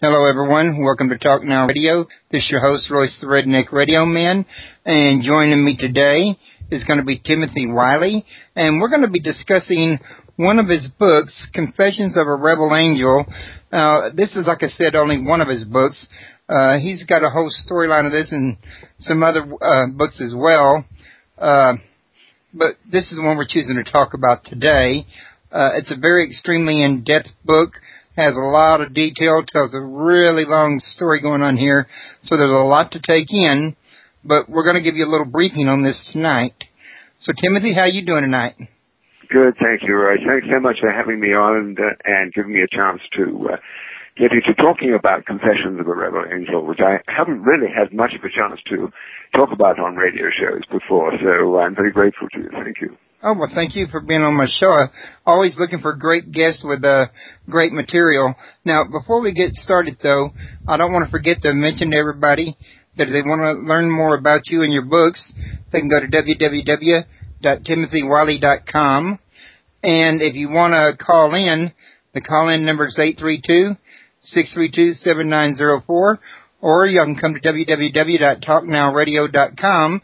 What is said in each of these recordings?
Hello, everyone. Welcome to Talk Now Radio. This is your host, Royce the Redneck Radio Man. And joining me today is going to be Timothy Wyllie. And we're going to be discussing one of his books, Confessions of a Rebel Angel. This is, like I said, only one of his books. He's got a whole storyline of this and some other books as well. But this is the one we're choosing to talk about today. It's a very extremely in-depth book. Has a lot of detail, tells a really long story going on here, so there's a lot to take in, but we're going to give you a little briefing on this tonight. So, Timothy, how are you doing tonight? Good, thank you, Roy. Thanks so much for having me on and giving me a chance to get into talking about Confessions of a Rebel Angel, which I haven't really had much of a chance to talk about on radio shows before, so I'm very grateful to you. Thank you. Oh, well, thank you for being on my show. I'm always looking for great guests with great material. Now, before we get started, though, I don't want to forget to mention to everybody that if they want to learn more about you and your books, they can go to www.timothywyllie.com. And if you want to call in, the call-in number is 832-632-7904, or you can come to www.talknowradio.com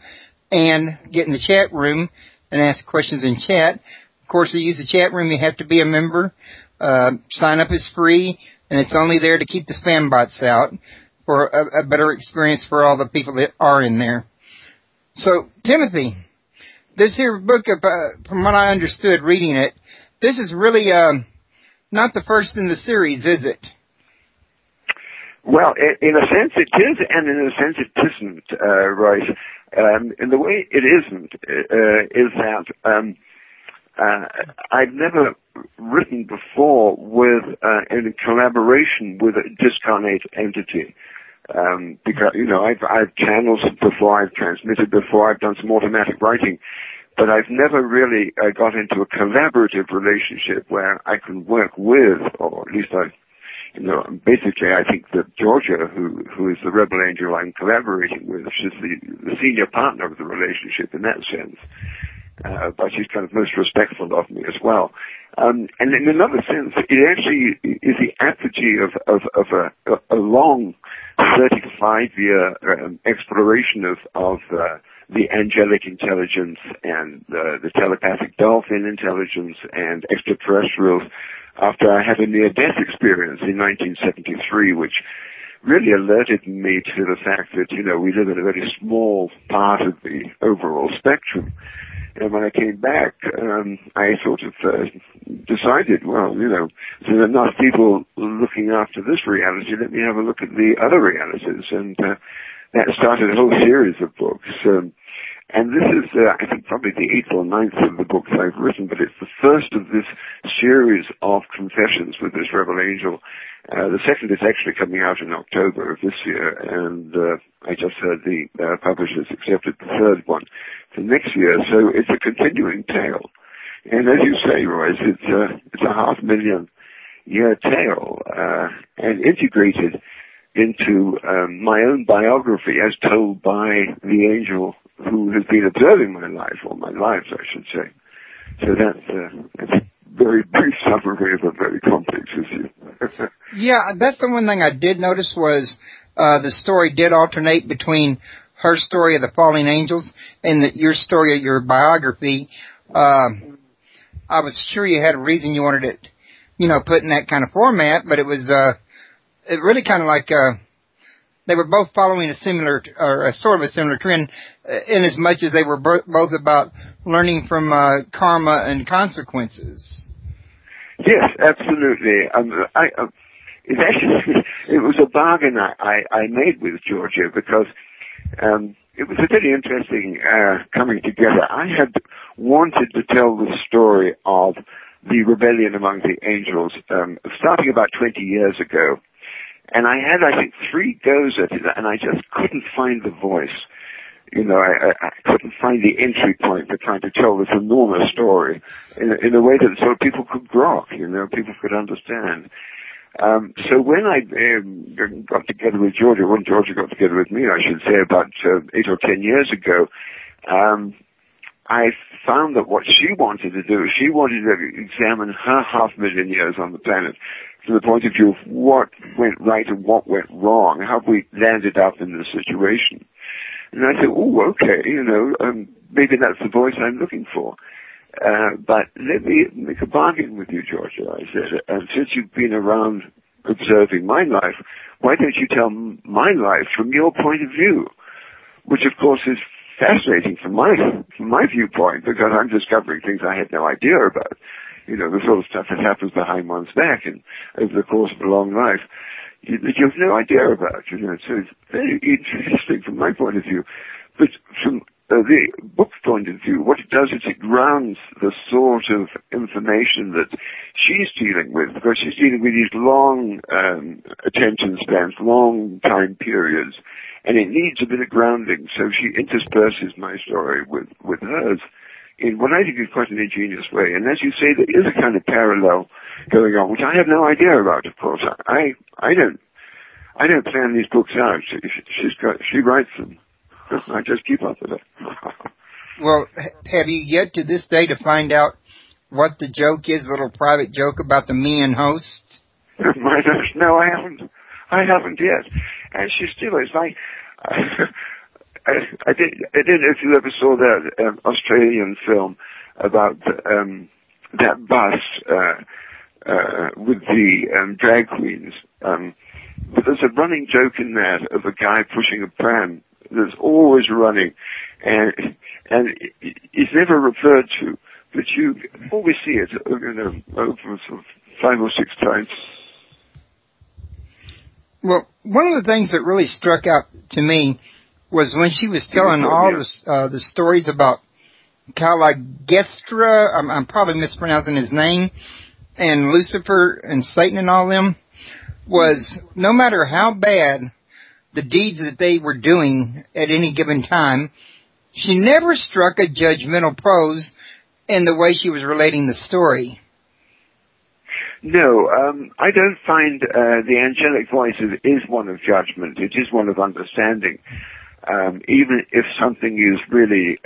and get in the chat room and ask questions in chat. Of course, to use the chat room, you have to be a member. Sign up is free, and it's only there to keep the spam bots out for a better experience for all the people that are in there. So, Timothy, this here book, from what I understood reading it, this is really not the first in the series, is it? Well, in a sense it is, and in a sense it isn't, Royce. And the way it isn't is that I've never written before in collaboration with a discarnate entity. Because, you know, I've channeled before, I've transmitted before, I've done some automatic writing, but I've never really got into a collaborative relationship where I can work with, or at least basically I think that Georgia, who is the rebel angel I'm collaborating with, she's the senior partner of the relationship in that sense. But she's kind of most respectful of me as well. And in another sense, it actually is the apogee of a long 35-year exploration of the angelic intelligence and the telepathic dolphin intelligence and extraterrestrials after I had a near-death experience in 1973, which really alerted me to the fact that, you know, we live in a very small part of the overall spectrum. And when I came back, I sort of decided, well, you know, there's enough people looking after this reality, let me have a look at the other realities. And that started a whole series of books. And this is, I think, probably the 8th or 9th of the books I've written, but it's the first of this series of confessions with this rebel angel. The second is actually coming out in October of this year, and I just heard the publishers accepted the third one for next year. So it's a continuing tale. And as you say, Royce, it's a 500,000-year tale, and integrated into my own biography as told by the angel who has been observing my life, or my lives, I should say. So that's a very brief summary of a very complex issue. Yeah, that's the one thing I did notice was the story did alternate between her story of the fallen angels and your story of your biography. I was sure you had a reason you wanted it, you know, put in that kind of format, but it was it really kind of like they were both following a similar, or a sort of a similar trend, in as much as they were both about learning from karma and consequences. Yes, absolutely. It was a bargain I made with Georgia because it was a very interesting coming together. I had wanted to tell the story of the rebellion among the angels starting about 20 years ago. And I had, I think, 3 goes at it, and I just couldn't find the voice. You know, I couldn't find the entry point for trying to tell this enormous story in a way that sort of people could grok, you know, people could understand. So when I got together with Georgia, when Georgia got together with me, I should say, about 8 or 10 years ago, I found that what she wanted to do, she wanted to examine her 500,000 years on the planet from the point of view of what went right and what went wrong, how we landed up in this situation. And I said, oh, okay, maybe that's the voice I'm looking for. But let me make a bargain with you, Georgia. I said, since you've been around observing my life, why don't you tell my life from your point of view? Which, of course, is fascinating from my viewpoint, because I'm discovering things I had no idea about. The sort of stuff that happens behind one's back and over the course of a long life that you have no idea about. So it's very interesting from my point of view. But from the book's point of view, what it does is it grounds the sort of information that she's dealing with, because she's dealing with these long attention spans, long time periods, and it needs a bit of grounding. So she intersperses my story with hers in what I think is quite an ingenious way. And as you say, there is a kind of parallel going on, which I have no idea about, of course. I don't plan these books out. She writes them. I just keep up with it. Well, have you yet to this day to find out what the joke is, a little private joke about the me and host? No, I haven't. I haven't yet. And she still is like... I didn't know if you ever saw that Australian film about that bus with the drag queens. But there's a running joke in that of a guy pushing a pram that's always running, and it's never referred to, but you always see it over sort of 5 or 6 times. Well, one of the things that really struck out to me was when she was telling all the stories about Caligestra, I'm probably mispronouncing his name, and Lucifer and Satan and all them, was no matter how bad the deeds that they were doing at any given time, she never struck a judgmental pose in the way she was relating the story. No, I don't find the angelic voice is one of judgment. It is one of understanding. Even if something is really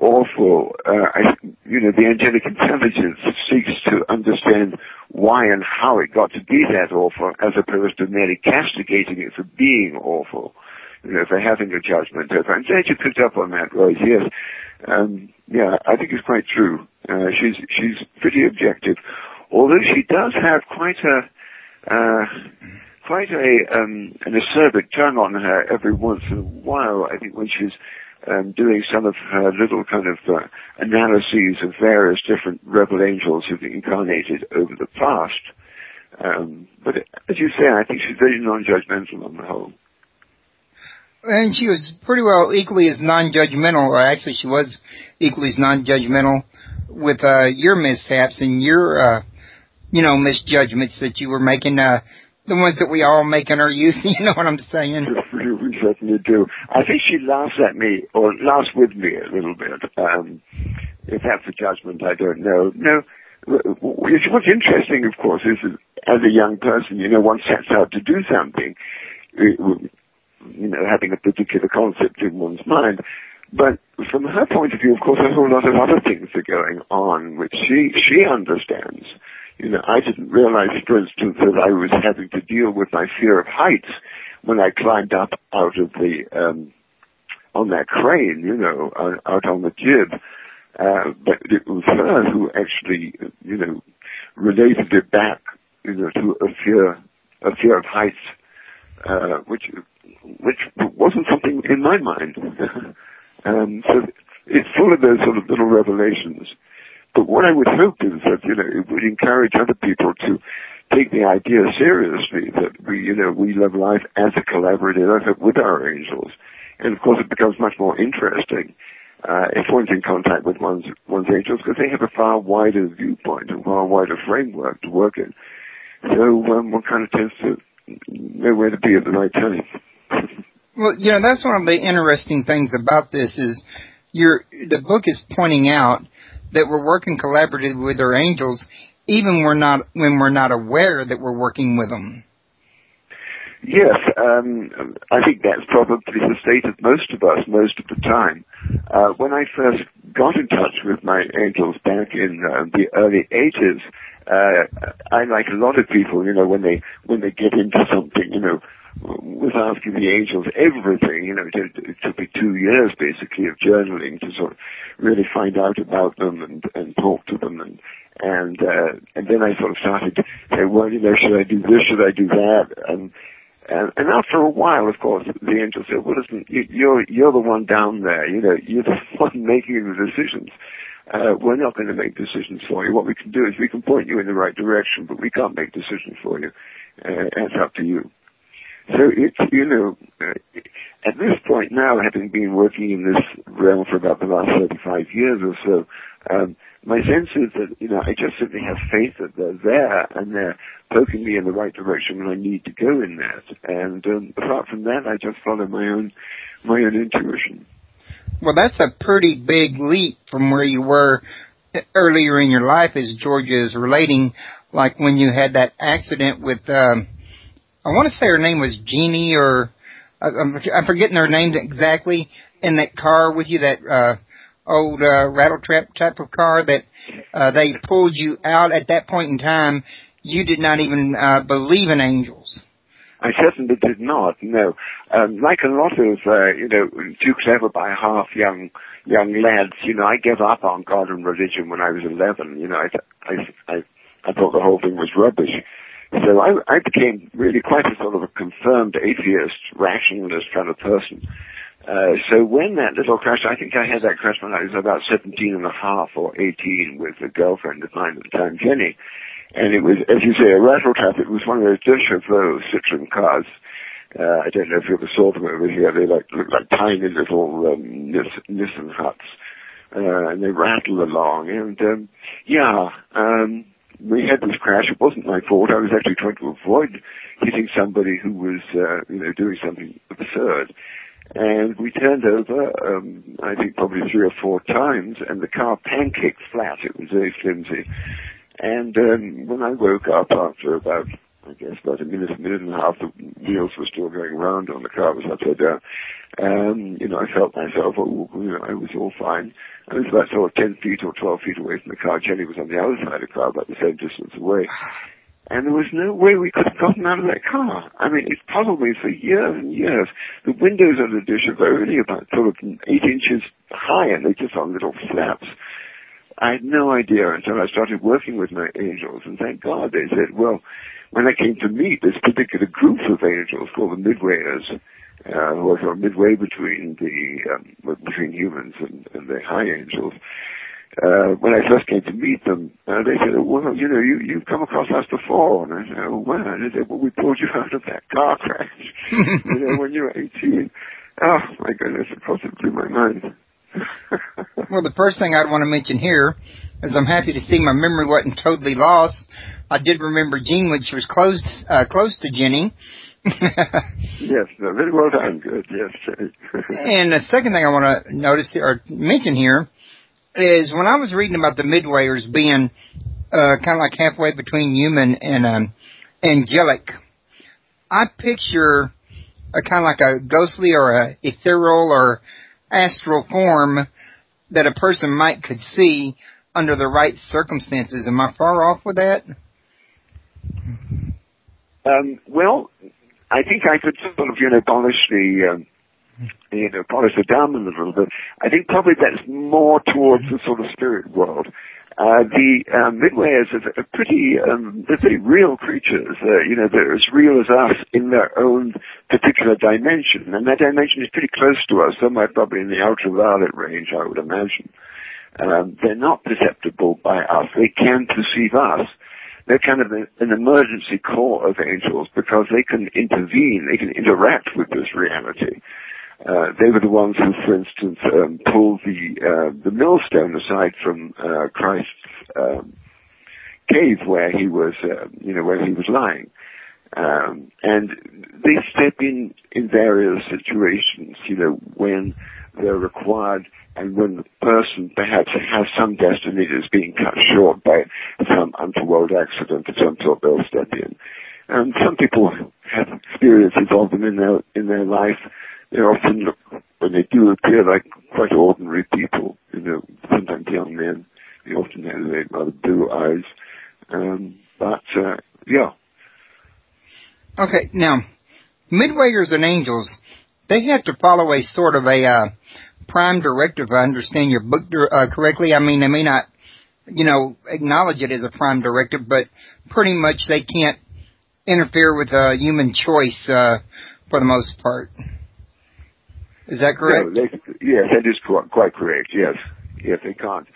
awful, the angelic intelligence seeks to understand why and how it got to be that awful, as opposed to merely castigating it for being awful, for having a judgment. I'm glad you picked up on that, Royce. Yes, I think it's quite true. She's pretty objective, although she does have quite an acerbic tongue on her every once in a while. I think when she's doing some of her little kind of analyses of various different rebel angels who've incarnated over the past. But as you say, I think she's very non-judgmental on the whole. And she was pretty well equally as non-judgmental, or actually she was equally as non-judgmental with your mishaps and your, misjudgments that you were making, the ones that we all make in our youth, you know what I'm saying? We certainly do. I think she laughs at me, or laughs with me a little bit. If that's a judgment, I don't know. No, what's interesting, of course, is that as a young person, one sets out to do something, having a particular concept in one's mind. But from her point of view, of course, a whole lot of other things are going on, which she understands. I didn't realize, for instance, that I was having to deal with my fear of heights when I climbed up out of on that crane, out on the jib. But it was her who actually, related it back, to a fear of heights, which wasn't something in my mind. So it's full of those sort of little revelations. But what I would hope is that, it would encourage other people to take the idea seriously that we live life as a collaborative effort with our angels. And of course it becomes much more interesting if one's in contact with one's angels, because they have a far wider viewpoint, a far wider framework to work in. So one kind of tends to know where to be at the right time. Well, that's one of the interesting things about this is the book is pointing out that we're working collaboratively with our angels, even when we're not aware that we're working with them. Yes, I think that's probably the state of most of us most of the time. When I first got in touch with my angels back in the early 80s, I, like a lot of people, when they get into something, was asking the angels everything. It took me 2 years basically of journaling to sort of really find out about them and talk to them, and then I sort of started to say, well, should I do this, should I do that, and after a while, of course, the angel said, well, listen, you're the one down there, you're the one making the decisions. We're not going to make decisions for you. What we can do is we can point you in the right direction, but we can't make decisions for you. It's up to you. So it's, at this point now, having been working in this realm for about the last 35 years or so, my sense is that, I just simply have faith that they're there and they're poking me in the right direction when I need to go in that. And apart from that, I just follow my own intuition. Well, that's a pretty big leap from where you were earlier in your life, as Georgia is relating, like when you had that accident with, I want to say her name was Jeannie, or I'm forgetting her name exactly, in that car with you, that old rattletrap type of car that they pulled you out. At that point in time, you did not even believe in angels. I certainly did not, no. Like a lot of, too clever by half young lads, I gave up on God and religion when I was 11. I thought the whole thing was rubbish. So I became really quite a sort of a confirmed atheist, rationalist kind of person. So when that little crash, I think I had that crash when I was about 17 and a half or 18 with a girlfriend of mine at the time, Jenny. And it was, as you say, a rattletrap. It was one of those Lucifer Citroen cars. I don't know if you ever saw them over here. They look like tiny little Nissan huts. And they rattle along. And, we had this crash. It wasn't my fault. I was actually trying to avoid hitting somebody who was, doing something absurd. And we turned over, I think probably 3 or 4 times, and the car pancaked flat. It was very flimsy. And when I woke up after about a minute and a half, the wheels were still going round on the car, was upside down. I felt myself, I was all fine. I was about sort of 10 feet or 12 feet away from the car. Jenny was on the other side of the car, about the same distance away. And there was no way we could have gotten out of that car. I mean, it puzzled me for years and years. The windows of the dish are only about sort of 8 inches high, and they're just on little flaps. I had no idea until I started working with my angels, and thank God they said, well, when I came to meet this particular group of angels called the Midwayers, who are sort of midway between humans and the high angels, when I first came to meet them, they said, well, you've come across us before. And I said, oh, wow. And they said, well, we pulled you out of that car crash, when you were 18. Oh, my goodness, of course it blew my mind. Well, the first thing I'd want to mention here is I'm happy to see my memory wasn't totally lost. I did remember Jean when she was close to Jenny. Yes, very well done. Good, yes. And the second thing I want to notice or mention here is when I was reading about the Midwayers being kind of like halfway between human and angelic, I picture a kind of like a ghostly or a ethereal or astral form that a person could see under the right circumstances. Am I far off with that? Well, I think I could sort of, polish it down a little bit. I think probably that's more towards the sort of spirit world. The Midwayers are pretty, they're very real creatures. They're as real as us in their own particular dimension, and that dimension is pretty close to us, somewhere probably in the ultraviolet range, I would imagine. They're not perceptible by us. They can perceive us. They're kind of an emergency corps of angels because they can intervene, they can interact with this reality. They were the ones who, for instance, pulled the millstone aside from Christ's cave where he was, where he was lying. And they step in various situations, when they're required and when the person perhaps has some destiny that is being cut short by some untoward accident of some sort, they'll step in. And some people have experience involved in their life. They often when they do appear like quite ordinary people, sometimes young men. They often have rather blue eyes. Yeah. Okay, now, midwayers and angels, they have to follow a sort of a prime directive, if I understand your book correctly. I mean, they may not, acknowledge it as a prime directive, but pretty much they can't interfere with human choice for the most part. Is that correct? No, yes, that is quite correct, yes. Yes, they can't.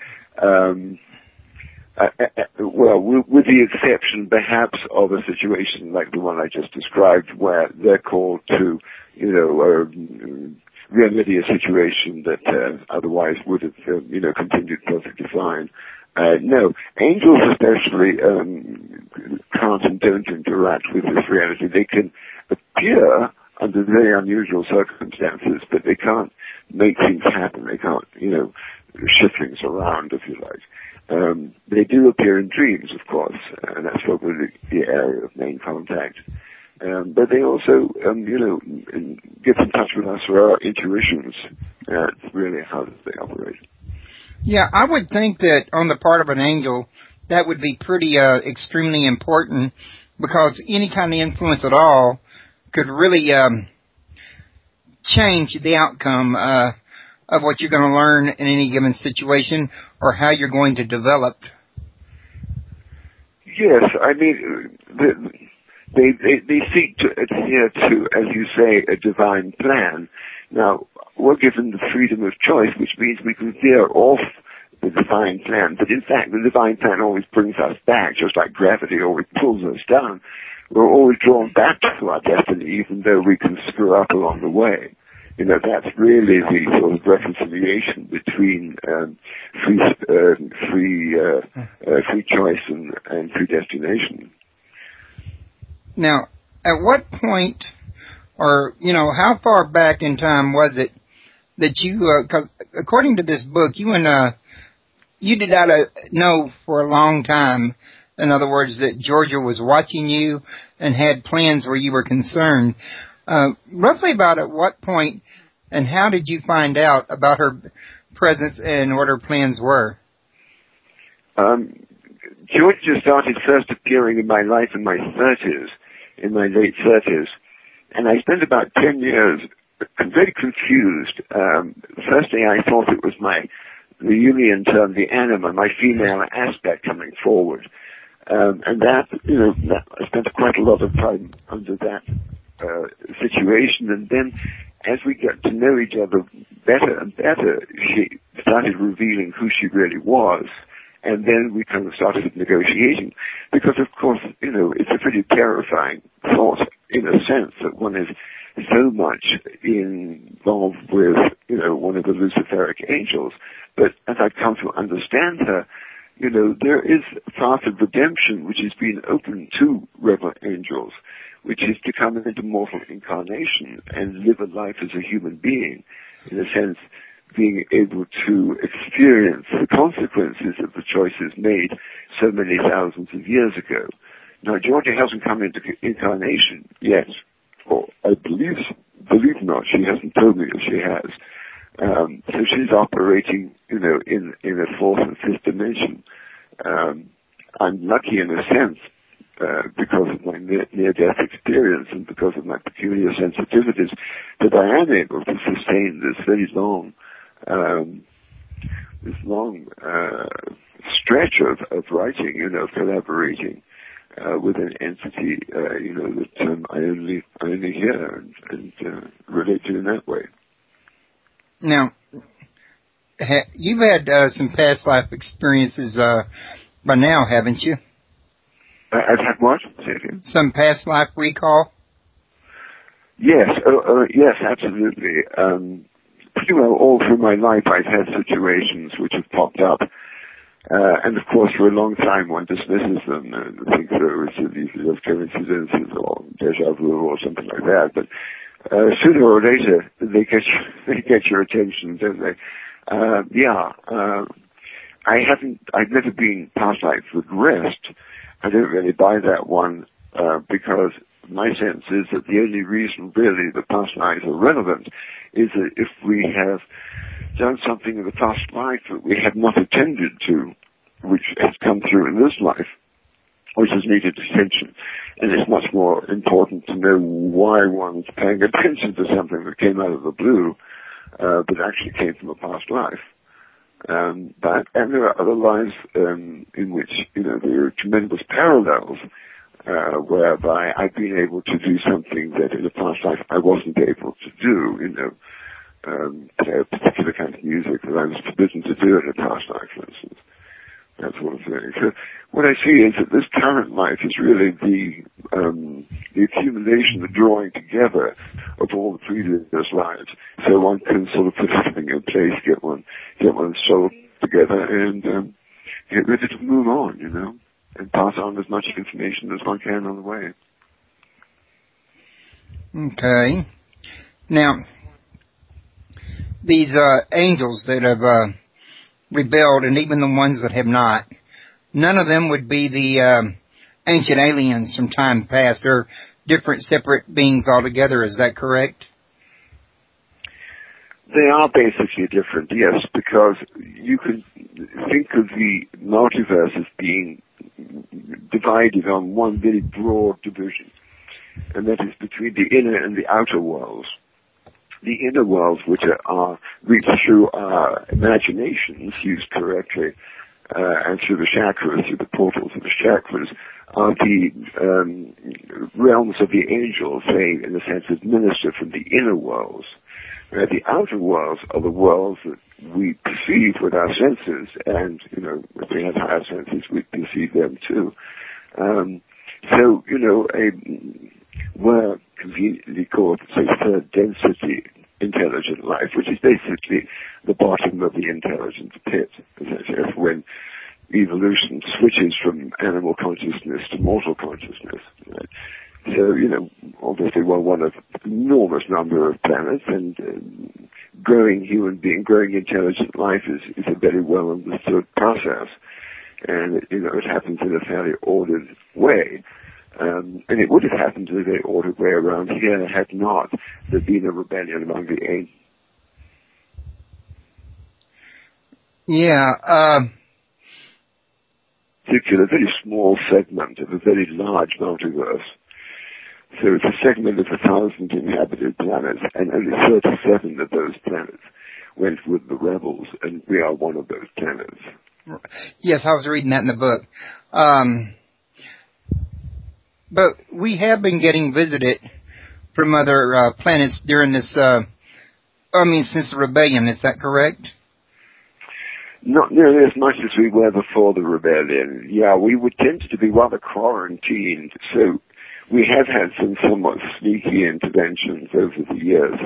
Well, with the exception, perhaps, of a situation like the one I just described, where they're called to, remedy a situation that otherwise would have, continued perfectly fine. No, angels especially can't and don't interact with this reality. They can appear under very unusual circumstances, but they can't make things happen. They can't, shift things around, if you like. They do appear in dreams, of course, and that's probably the area of main contact. But they also, get in touch with us for our intuitions. It's really how they operate. Yeah, I would think that on the part of an angel, that would be pretty extremely important, because any kind of influence at all could really change the outcome of what you're going to learn in any given situation, or how you're going to develop. Yes, I mean, they seek to adhere to, as you say, a divine plan. Now, we're given the freedom of choice, which means we can veer off the divine plan. But in fact, the divine plan always brings us back, just like gravity always pulls us down. We're always drawn back to our destiny, even though we can screw up along the way. That's really the sort of reconciliation between free choice and predestination. Now, at what point, or, how far back in time was it that you, because according to this book, you did not know for a long time, in other words, that Georgia was watching you and had plans where you were concerned. Roughly about at what point and how did you find out about her presence and what her plans were? Georgia started first appearing in my life in my late 30s. And I spent about 10 years very confused. Firstly, I thought it was the Jungian term, the anima, my female aspect coming forward. And that, I spent quite a lot of time under that situation. And then as we got to know each other better and better, she started revealing who she really was. And then we kind of started negotiating. Because, of course, it's a pretty terrifying thought, in a sense, that one is so much involved with, one of the Luciferic angels. But as I've come to understand her, there is a path of redemption which has been open to rebel angels, which is to come into mortal incarnation and live a life as a human being, in a sense, being able to experience the consequences of the choices made so many thousands of years ago. Now, Georgia hasn't come into incarnation yet, or I believe not. She hasn't told me if she has. So she's operating, in a fourth and fifth dimension. I'm lucky in a sense, because of my near-death experience and because of my peculiar sensitivities, that I am able to sustain this very long stretch of writing, collaborating with an entity, that I only hear and relate to in that way. Now, you've had some past life experiences by now, haven't you? I've had what? Say it again. Some past life recall? Yes, yes, absolutely. Pretty well all through my life I've had situations which have popped up. And of course for a long time one dismisses them and thinks these are coincidences or deja vu or something like that. But sooner or later they get your attention, don't they? I've never been past life regressed. I don't really buy that one, because my sense is that the only reason really the past lives are relevant is that if we have done something in the past life that we have not attended to, which has come through in this life, which has needed attention. And it's much more important to know why one's paying attention to something that came out of the blue, but actually came from a past life. And there are other lives in which, there are tremendous parallels, whereby I've been able to do something that in a past life I wasn't able to do, play a particular kind of music that I was forbidden to do in a past life, for instance. That sort of thing. So what I see is that this current life is really the accumulation, the drawing together of all the previous lives. So one can sort of put everything in place, get one's soul together, and get ready to move on, and pass on as much information as one can on the way. Okay. Now, these angels that have rebelled, and even the ones that have not, none of them would be the ancient aliens from time past. They're different, separate beings altogether. Is that correct? They are basically different, yes, because you can think of the multiverse as being divided on one very broad division, and that is between the inner and the outer worlds. The inner worlds, which are reached through our imaginations, used correctly, and through the chakras, through the portals of the chakras, are the realms of the angels. They, in a sense, administer from the inner worlds. The outer worlds are the worlds that we perceive with our senses, and, if we have higher senses, we perceive them too. We're conveniently called, say, third density intelligent life, which is basically the bottom of the intelligence pit, essentially, when evolution switches from animal consciousness to mortal consciousness. Right? So, obviously we're one of an enormous number of planets, and growing growing intelligent life is a very well understood process. And, it happens in a fairly ordered way. And it would have happened in a very ordered way around here had not there been a rebellion among the angels. Yeah. Particularly a very small segment of a very large multiverse. So it's a segment of 1,000 inhabited planets, and only 37 of those planets went with the rebels, and we are one of those planets. Yes, I was reading that in the book. But we have been getting visited from other planets during this, since the rebellion. Is that correct? Not nearly as much as we were before the rebellion. Yeah, we would tend to be rather quarantined, so we have had some somewhat sneaky interventions over the years,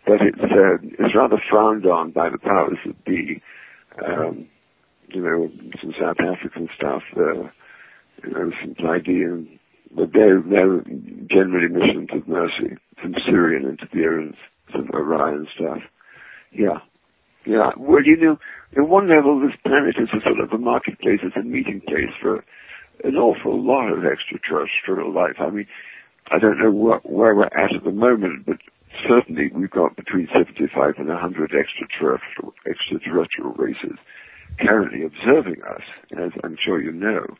but it's rather frowned on by the powers that be. Some South African stuff, some Pleiadian, but they're generally missions of mercy, some Syrian interference, some Orion stuff. Yeah. Well, in one level, this planet is a sort of a marketplace, it's a meeting place for an awful lot of extraterrestrial life. I mean, I don't know where we're at the moment, but certainly we've got between 75 and 100 extraterrestrial races currently observing us, as I'm sure you know,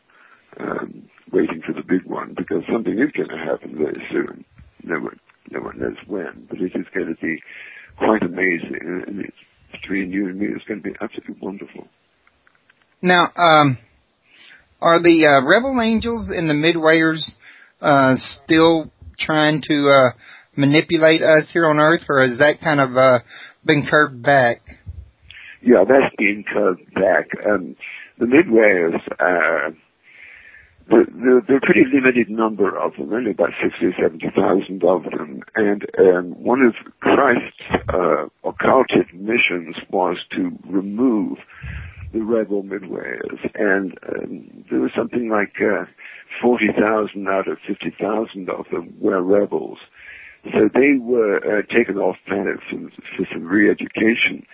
waiting for the big one, because something is going to happen very soon. No one knows when, but it is going to be quite amazing, and it's between you and me, it's going to be absolutely wonderful. Now, are the rebel angels and the midwayers still trying to manipulate us here on Earth, or has that kind of been curved back? Yeah, that's been curved back. The midwayers, there are a pretty limited number of them, only about 60 or 70,000 of them, and one of Christ's occulted missions was to remove the rebel midwayers, and there was something like 40,000 out of 50,000 of them were rebels. So they were taken off planet for some re-education,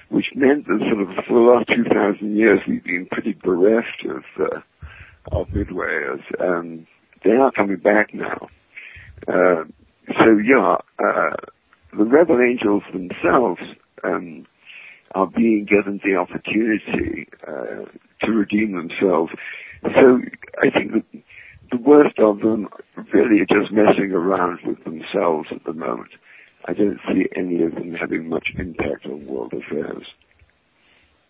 which meant that sort of for the last 2,000 years we've been pretty bereft of midwayers. They are coming back now. The rebel angels themselves are being given the opportunity to redeem themselves. So I think that the worst of them really are just messing around with themselves at the moment. I don't see any of them having much impact on world affairs.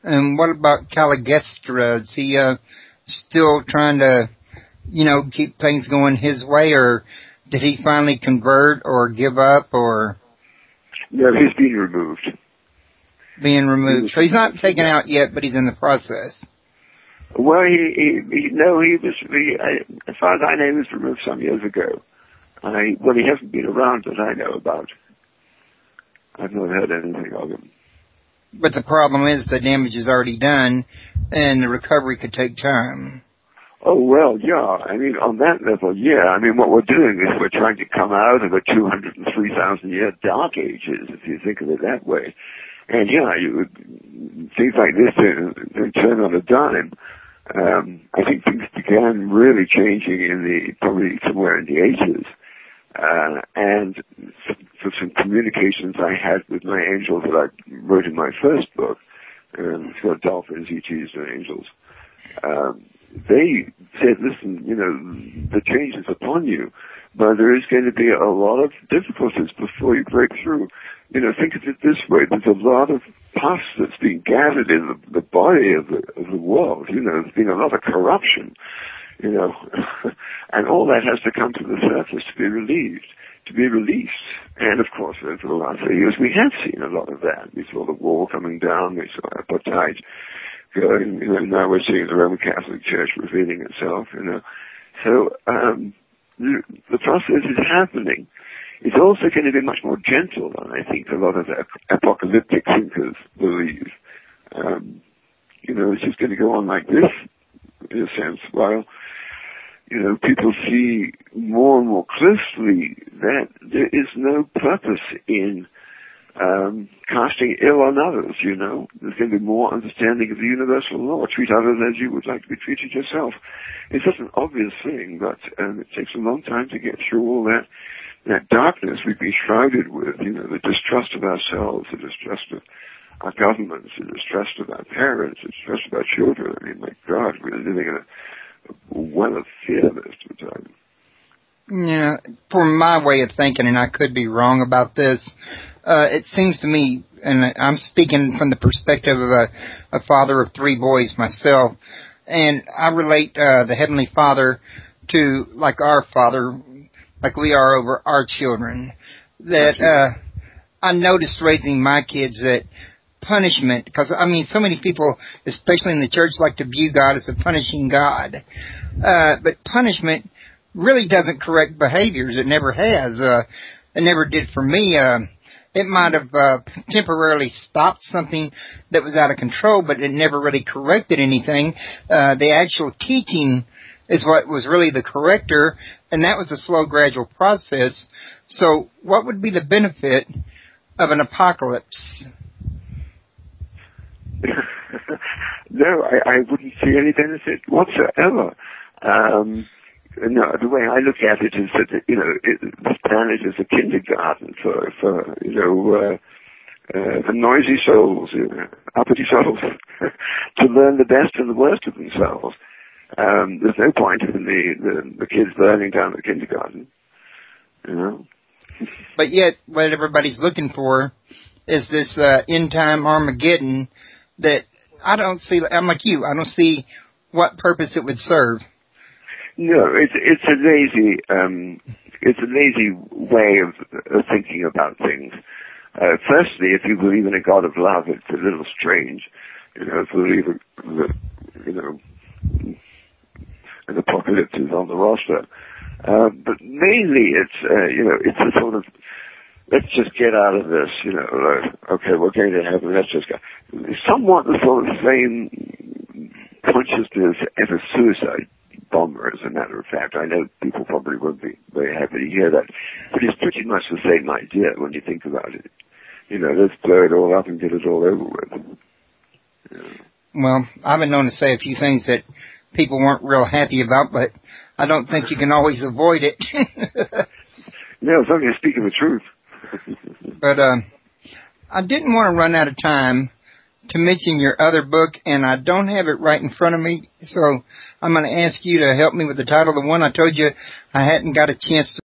And what about Caligestra? Is he still trying to, keep things going his way, or did he finally convert or give up, or? No, he's been removed. Being removed. So he's not taken out yet, but he's in the process. Well, he as far as I know, he was removed some years ago. He hasn't been around that I know about. I've not heard anything of him. But the problem is the damage is already done, and the recovery could take time. Oh, well, yeah. I mean, on that level, yeah. I mean, what we're doing is we're trying to come out of a 203,000-year dark ages, if you think of it that way. And, yeah, things like this they turn on a dime. I think things began really changing probably somewhere in the 80s. And for some communications I had with my angels that I wrote in my first book, it's got dolphins, ETs, and angels. They said, listen, the change is upon you, but there is going to be a lot of difficulties before you break through. Think of it this way. There's a lot of pus that's being gathered in the body of the world. There's been a lot of corruption, and all that has to come to the surface to be released. And, of course, over the last 3 years, we have seen a lot of that. We saw the wall coming down. We saw apartheid going. Now we're seeing the Roman Catholic Church revealing itself, So the process is happening. It's also going to be much more gentle than I think a lot of the apocalyptic thinkers believe. It's just going to go on like this, in a sense, while, people see more and more closely that there is no purpose in casting ill on others, There's going to be more understanding of the universal law. Treat others as you would like to be treated yourself. It's such an obvious thing, but it takes a long time to get through all that darkness we've been shrouded with, the distrust of ourselves, the distrust of our governments, the distrust of our parents, the distrust of our children. I mean, my God, we're living in a well of fear most of the time. Yeah, for my way of thinking, and I could be wrong about this, it seems to me, and I'm speaking from the perspective of a father of 3 boys myself, and I relate the Heavenly Father to like our Father, like we are over our children. That I noticed raising my kids that punishment, because so many people, especially in the church, like to view God as a punishing God, but punishment really doesn't correct behaviors. It never has. It never did for me. It might have temporarily stopped something that was out of control, but it never really corrected anything. The actual teaching is what was really the corrector, and that was a slow, gradual process. So what would be the benefit of an apocalypse? No, I wouldn't see any benefit whatsoever. No, the way I look at it is that, this planet is a kindergarten for the noisy souls, uppity souls, to learn the best and the worst of themselves. There's no point in the kids burning down the kindergarten, But yet, what everybody's looking for is this end-time Armageddon that I don't see. I'm like you. I don't see what purpose it would serve. No, it's a lazy way of thinking about things. Firstly, if you believe in a God of love, it's a little strange, to believe that, an apocalypse is on the roster. But mainly it's a sort of, let's just get out of this, okay, we're going to heaven, let's just go. Somewhat the sort of same consciousness as a suicide bomber, as a matter of fact. I know people probably won't be very happy to hear that, but it's pretty much the same idea when you think about it. Let's blow it all up and get it all over with. Well, I've been known to say a few things that people weren't real happy about, but I don't think you can always avoid it. No, as long as you're speaking the truth. But I didn't want to run out of time to mention your other book, and I don't have it right in front of me, so I'm going to ask you to help me with the title. The one I told you I hadn't got a chance to